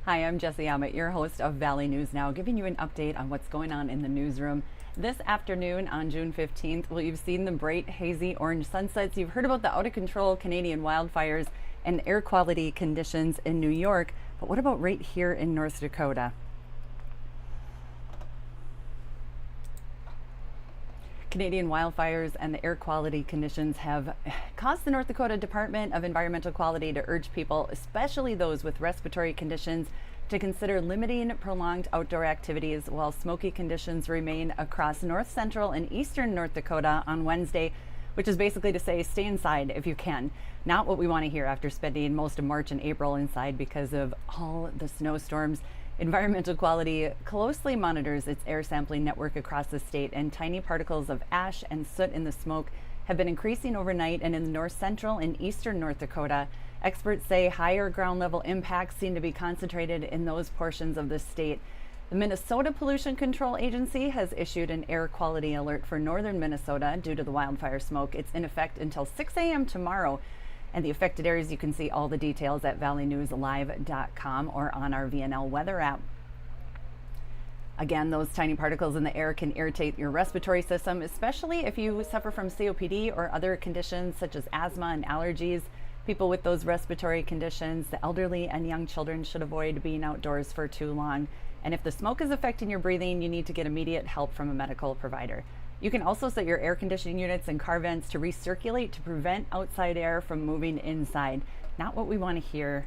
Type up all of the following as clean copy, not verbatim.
Hi, I'm Jessie Ammett, your host of Valley News Now, giving you an update on what's going on in the newsroom. This afternoon on June 15th, well, you've seen the bright, hazy orange sunsets. You've heard about the out-of-control Canadian wildfires and air quality conditions in New York. But what about right here in North Dakota? Canadian wildfires and the air quality conditions have caused the North Dakota Department of Environmental Quality to urge people, especially those with respiratory conditions, to consider limiting prolonged outdoor activities while smoky conditions remain across north central and eastern North Dakota on Wednesday, which is basically to say stay inside if you can. Not what we want to hear after spending most of March and April inside because of all the snowstorms. Environmental Quality closely monitors its air sampling network across the state, and tiny particles of ash and soot in the smoke have been increasing overnight and in the north central and eastern North Dakota. Experts say higher ground level impacts seem to be concentrated in those portions of the state. The Minnesota Pollution Control Agency has issued an air quality alert for northern Minnesota due to the wildfire smoke. It's in effect until 6 a.m. tomorrow. And the affected areas, you can see all the details at valleynewslive.com or on our VNL weather app. Again, those tiny particles in the air can irritate your respiratory system, especially if you suffer from COPD or other conditions such as asthma and allergies. People with those respiratory conditions, the elderly and young children, should avoid being outdoors for too long. And if the smoke is affecting your breathing, you need to get immediate help from a medical provider. You can also set your air conditioning units and car vents to recirculate to prevent outside air from moving inside. Not what we want to hear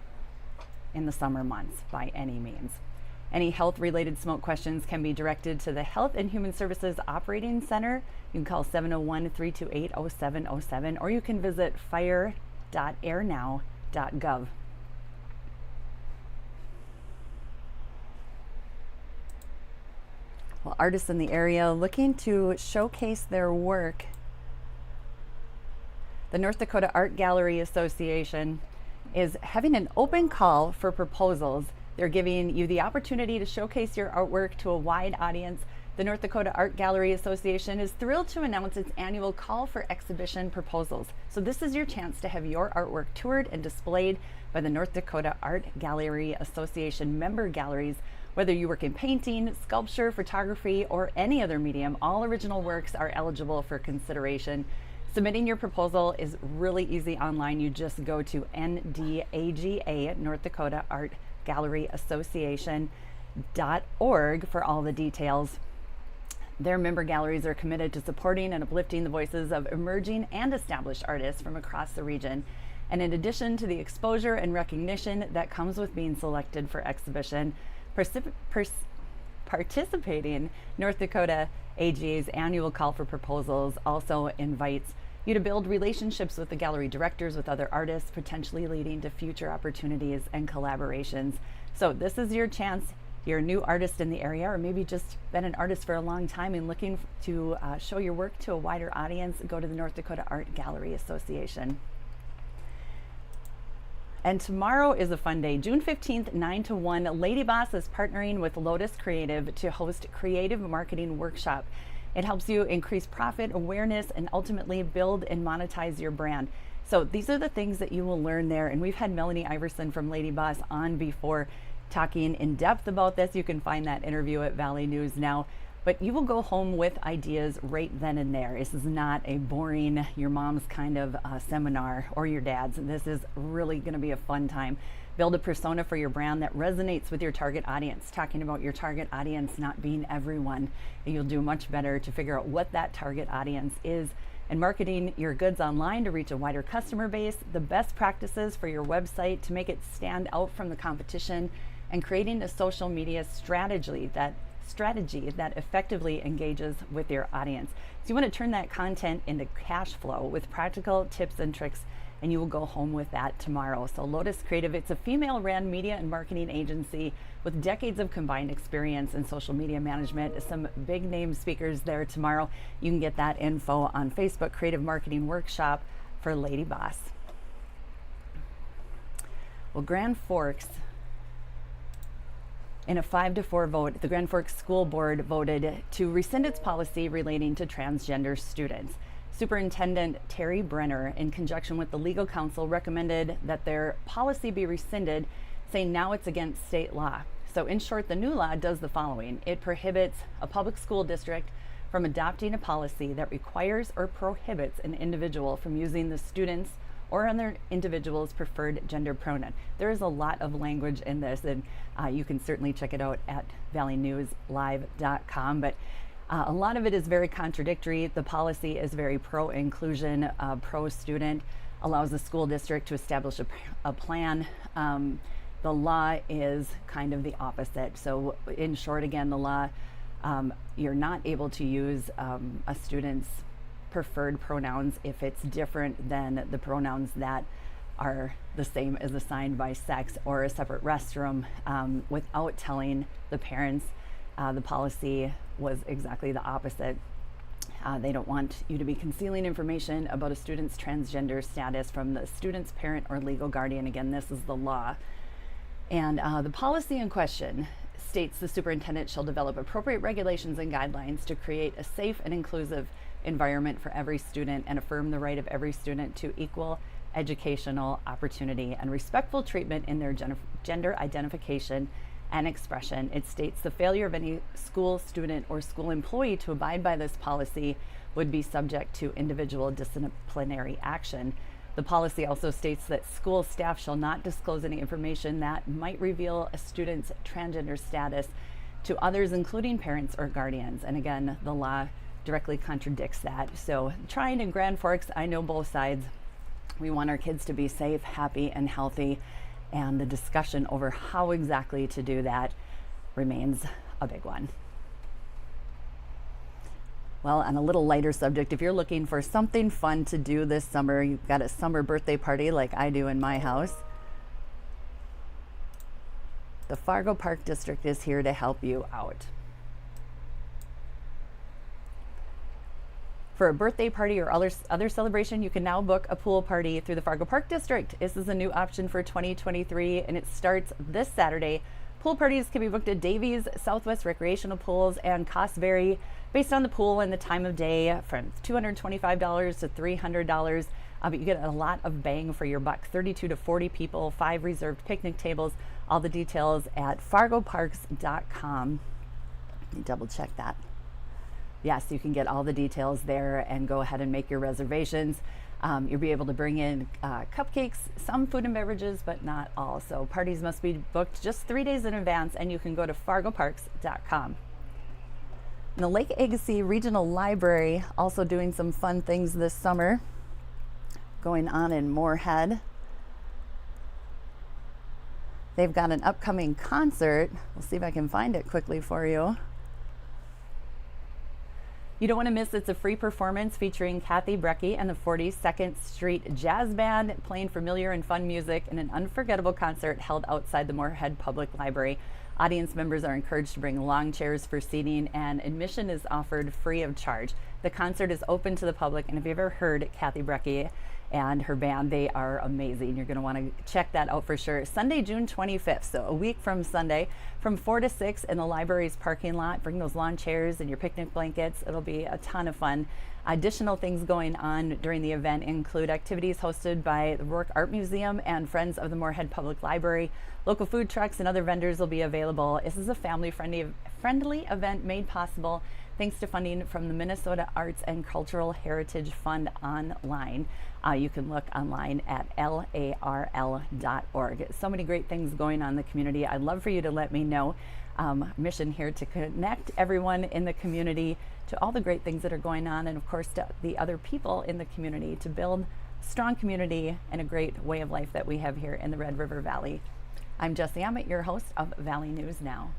in the summer months by any means. Any health-related smoke questions can be directed to the Health and Human Services Operating Center. You can call 701-328-0707 or you can visit fire.airnow.gov. Well, artists in the area looking to showcase their work. The North Dakota Art Gallery Association is having an open call for proposals. They're giving you the opportunity to showcase your artwork to a wide audience. The North Dakota Art Gallery Association is thrilled to announce its annual call for exhibition proposals. So this is your chance to have your artwork toured and displayed by the North Dakota Art Gallery Association member galleries. Whether you work in painting, sculpture, photography, or any other medium, all original works are eligible for consideration. Submitting your proposal is really easy online. You just go to NDAGA, North Dakota Art Gallery Association.org for all the details. Their member galleries are committed to supporting and uplifting the voices of emerging and established artists from across the region. And in addition to the exposure and recognition that comes with being selected for exhibition, participating North Dakota AGA's annual call for proposals also invites you to build relationships with the gallery directors, with other artists, potentially leading to future opportunities and collaborations. So this is your chance. You're a new artist in the area, or maybe just been an artist for a long time and looking to show your work to a wider audience. Go to the North Dakota Art Gallery Association. And tomorrow is a fun day. June 15th, 9 to 1, Lady Boss is partnering with Lotus Creative to host Creative Marketing Workshop. It helps you increase profit, awareness, and ultimately build and monetize your brand. So these are the things that you will learn there. And we've had Melanie Iverson from Lady Boss on before talking in depth about this. You can find that interview at Valley News Now. But you will go home with ideas right then and there. This is not a boring, your mom's kind of seminar or your dad's. This is really going to be a fun time. Build a persona for your brand that resonates with your target audience. Talking about your target audience not being everyone. You'll do much better to figure out what that target audience is, and marketing your goods online to reach a wider customer base, the best practices for your website to make it stand out from the competition, and creating a social media strategy that effectively engages with your audience. So you want to turn that content into cash flow with practical tips and tricks, and you will go home with that tomorrow. So Lotus Creative, it's a female-run media and marketing agency with decades of combined experience in social media management. Some big name speakers there tomorrow. You can get that info on Facebook, Creative Marketing Workshop for Lady Boss. Well, Grand Forks, in a 5-4 vote, the Grand Forks School Board voted to rescind its policy relating to transgender students. Superintendent Terry Brenner, in conjunction with the legal counsel, recommended that their policy be rescinded, saying now it's against state law. So in short, the new law does the following. It prohibits a public school district from adopting a policy that requires or prohibits an individual from using the student's or other individual's preferred gender pronoun. There is a lot of language in this, and you can certainly check it out at valleynewslive.com, but a lot of it is very contradictory. The policy is very pro-inclusion, pro-student, allows the school district to establish a plan. The law is kind of the opposite. So in short, again, the law, you're not able to use a student's preferred pronouns if it's different than the pronouns that are the same as assigned by sex or a separate restroom, without telling the parents. The policy was exactly the opposite. They don't want you to be concealing information about a student's transgender status from the student's parent or legal guardian. Again, this is the law. And the policy in question states the superintendent shall develop appropriate regulations and guidelines to create a safe and inclusive environment for every student and affirm the right of every student to equal educational opportunity and respectful treatment in their gender identification and expression. It states the failure of any school, student, or school employee to abide by this policy would be subject to individual disciplinary action. The policy also states that school staff shall not disclose any information that might reveal a student's transgender status to others, including parents or guardians. And again, the law directly contradicts that. So Tryon and Grand Forks, I know both sides. We want our kids to be safe, happy, and healthy. And the discussion over how exactly to do that remains a big one. Well, on a little lighter subject, if you're looking for something fun to do this summer, you've got a summer birthday party like I do in my house, the Fargo Park District is here to help you out. For a birthday party or other celebration, you can now book a pool party through the Fargo Park District. This is a new option for 2023, and it starts this Saturday. Pool parties can be booked at Davies, Southwest Recreational Pools, and costs vary based on the pool and the time of day, from $225 to $300. But you get a lot of bang for your buck. 32 to 40 people, 5 reserved picnic tables. All the details at fargoparks.com. Let me double check that. Yes, you can get all the details there and go ahead and make your reservations. You'll be able to bring in cupcakes, some food and beverages, but not all. So parties must be booked just 3 days in advance, and you can go to fargoparks.com. And the Lake Agassiz Regional Library also doing some fun things this summer going on in Moorhead. They've got an upcoming concert. We'll see if I can find it quickly for you. You don't want to miss It's a Free Performance featuring Kathy Brecky and the 42nd Street Jazz Band, playing familiar and fun music in an unforgettable concert held outside the Moorhead Public Library. Audience members are encouraged to bring lawn chairs for seating, and admission is offered free of charge. The concert is open to the public, and if you've ever heard Kathy Brecky and her band, they are amazing. You're going to want to check that out for sure. Sunday, June 25th, so a week from Sunday, from 4 to 6 in the library's parking lot. Bring those lawn chairs and your picnic blankets. It'll be a ton of fun. Additional things going on during the event include activities hosted by the Rourke Art Museum and Friends of the Moorhead Public Library. Local food trucks and other vendors will be available. This is a family-friendly event made possible thanks to funding from the Minnesota Arts and Cultural Heritage Fund online. You can look online at larl.org. So many great things going on in the community. I'd love for you to let me know. Mission here to connect everyone in the community to all the great things that are going on, and of course to the other people in the community, to build a strong community and a great way of life that we have here in the Red River Valley. I'm Jessie Ammett, your host of Valley News Now.